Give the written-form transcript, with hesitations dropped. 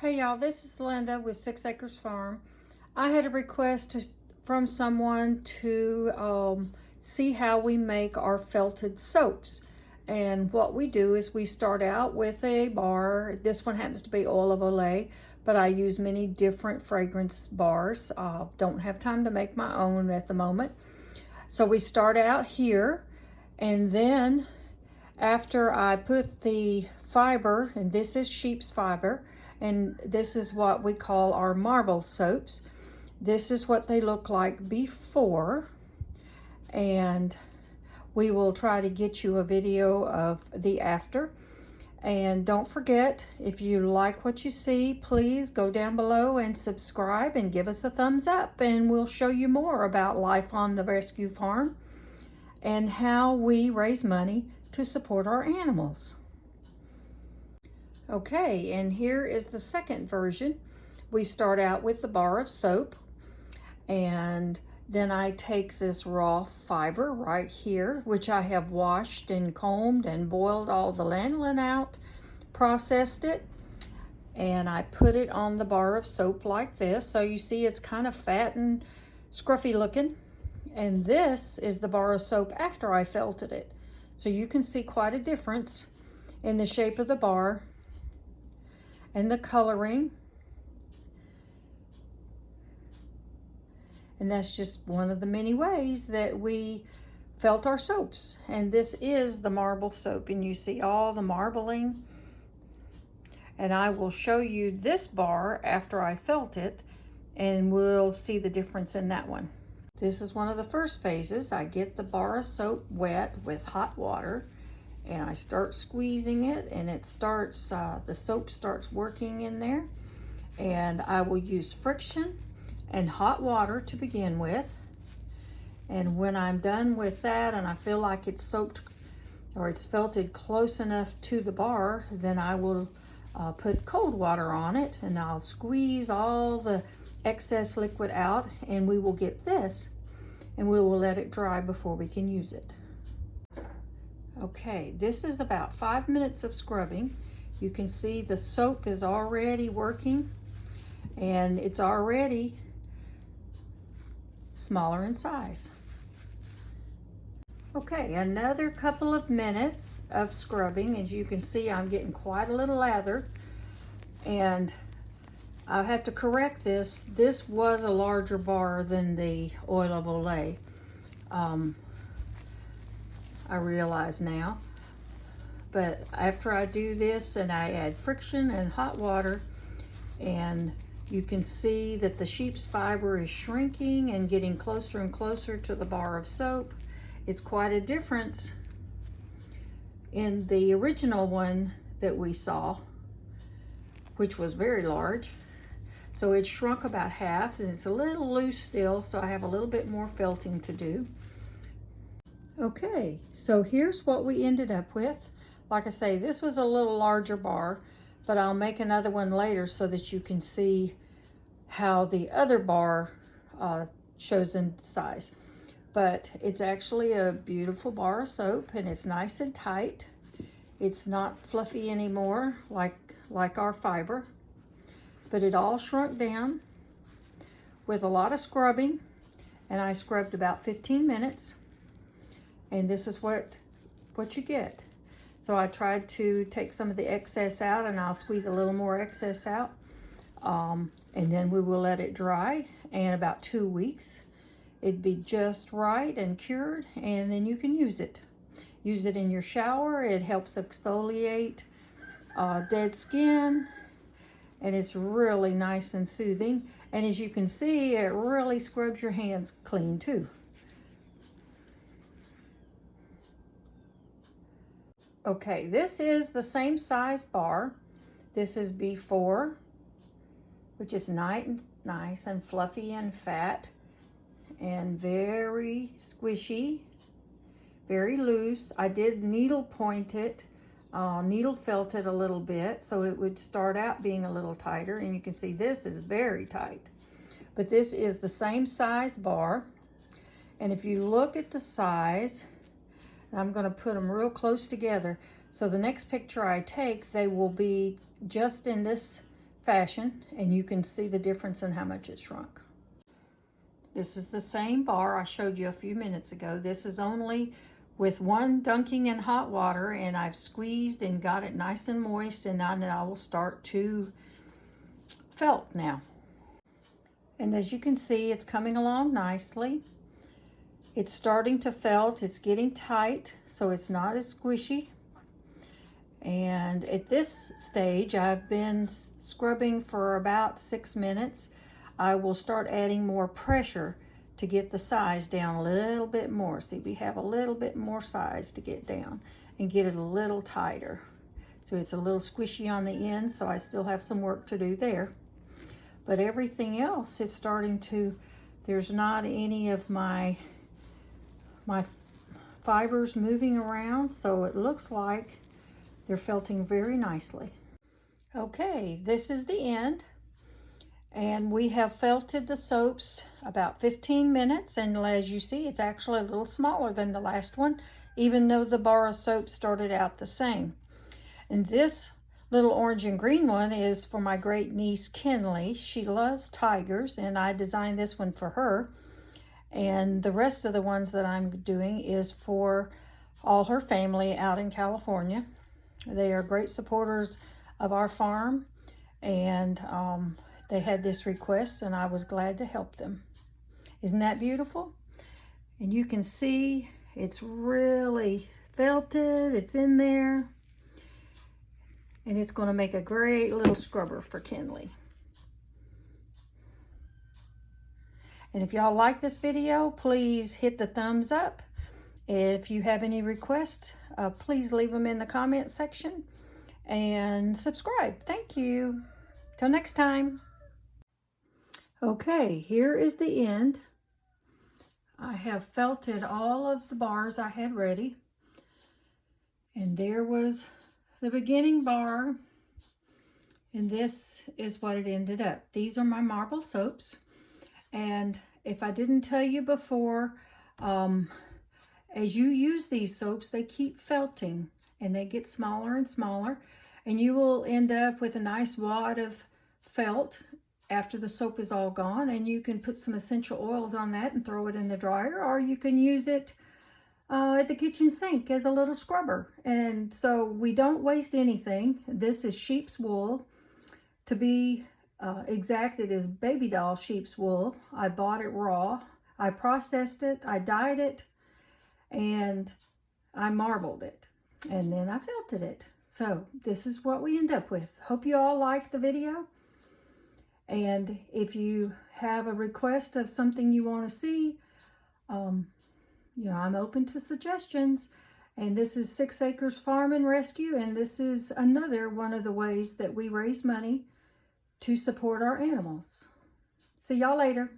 Hey y'all, this is Linda with 6 Acres Farm. I had a request from someone to see how we make our felted soaps. And what we do is we start out with a bar. This one happens to be Oil of Olay, but I use many different fragrance bars. Don't have time to make my own at the moment. So we start out here, and then after I put the fiber, and this is sheep's fiber, and this is what we call our marble soaps. This is what they look like before, and we will try to get you a video of the after. And don't forget, if you like what you see, please go down below and subscribe and give us a thumbs up, and we'll show you more about life on the rescue farm and how we raise money to support our animals. Okay, and here is the second version. We start out with the bar of soap, and then I take this raw fiber right here, which I have washed and combed and boiled all the lanolin out, processed it, and I put it on the bar of soap like this. So you see it's kind of fat and scruffy looking. And this is the bar of soap after I felted it. So you can see quite a difference in the shape of the bar and the coloring. And that's just one of the many ways that we felt our soaps. And this is the marble soap, and you see all the marbling. And I will show you this bar after I felt it, and we'll see the difference in that one. This is one of the first phases. I get the bar of soap wet with hot water, and I start squeezing it, and it starts, the soap starts working in there. And I will use friction and hot water to begin with. And when I'm done with that and I feel like it's soaked or it's felted close enough to the bar, then I will put cold water on it, and I'll squeeze all the excess liquid out, and we will get this, and we will let it dry before we can use it. Okay, this is about 5 minutes of scrubbing. You can see the soap is already working, and it's already smaller in size. Okay, another couple of minutes of scrubbing. As you can see, I'm getting quite a little lather, and I'll have to correct this. This was a larger bar than the Oil of Olay. I realize now. But after I do this and I add friction and hot water, and you can see that the sheep's fiber is shrinking and getting closer and closer to the bar of soap. It's quite a difference in the original one that we saw, which was very large. So it shrunk about half, and it's a little loose still, so I have a little bit more felting to do. Okay, so here's what we ended up with. Like I say, this was a little larger bar, but I'll make another one later so that you can see how the other bar shows in size. But it's actually a beautiful bar of soap, and it's nice and tight. It's not fluffy anymore like our fiber, but it all shrunk down with a lot of scrubbing, and I scrubbed about 15 minutes, and this is what you get. So I tried to take some of the excess out, and I'll squeeze a little more excess out, and then we will let it dry. And about 2 weeks, it'd be just right and cured, and then you can use it. Use it in your shower. It helps exfoliate dead skin, and it's really nice and soothing. And as you can see, it really scrubs your hands clean too. Okay, this is the same size bar. This is before, which is nice and fluffy and fat and very squishy, very loose. I did needle point it, needle felt it a little bit, so it would start out being a little tighter, and you can see this is very tight. But this is the same size bar, and if you look at the size, I'm going to put them real close together, so the next picture I take, they will be just in this fashion, and you can see the difference in how much it shrunk. This is the same bar I showed you a few minutes ago. This is only with one dunking in hot water, and I've squeezed and got it nice and moist, and now I will start to felt now. And as you can see, it's coming along nicely. It's starting to felt, it's getting tight, so it's not as squishy. And at this stage, I've been scrubbing for about 6 minutes. I will start adding more pressure to get the size down a little bit more. See, we have a little bit more size to get down and get it a little tighter. So it's a little squishy on the end, so I still have some work to do there. But everything else is starting to, there's not any of my fibers moving around, so it looks like they're felting very nicely. Okay, this is the end. And we have felted the soaps about 15 minutes, and as you see, it's actually a little smaller than the last one, even though the bar of soap started out the same. And this little orange and green one is for my great niece Kinley. She loves tigers, and I designed this one for her. And the rest of the ones that I'm doing is for all her family out in California. They are great supporters of our farm, and they had this request, and I was glad to help them. Isn't that beautiful? And you can see it's really felted, it's in there, and it's going to make a great little scrubber for Kinley. And if y'all like this video, please hit the thumbs up. If you have any requests, please leave them in the comment section, and subscribe. Thank you. Till next time. Okay, here is the end. I have felted all of the bars I had ready. And there was the beginning bar. And this is what it ended up. These are my marble soaps. And if I didn't tell you before, as you use these soaps, they keep felting and they get smaller and smaller. And you will end up with a nice wad of felt after the soap is all gone, and you can put some essential oils on that and throw it in the dryer, or you can use it at the kitchen sink as a little scrubber. And so we don't waste anything. This is sheep's wool. To be exact, it is baby doll sheep's wool. I bought it raw. I processed it, I dyed it, and I marbled it, and then I felted it. So this is what we end up with. Hope you all liked the video. And if you have a request of something you want to see, you know, I'm open to suggestions. And this is 6 Acres Farm and Rescue, and this is another one of the ways that we raise money to support our animals. See y'all later.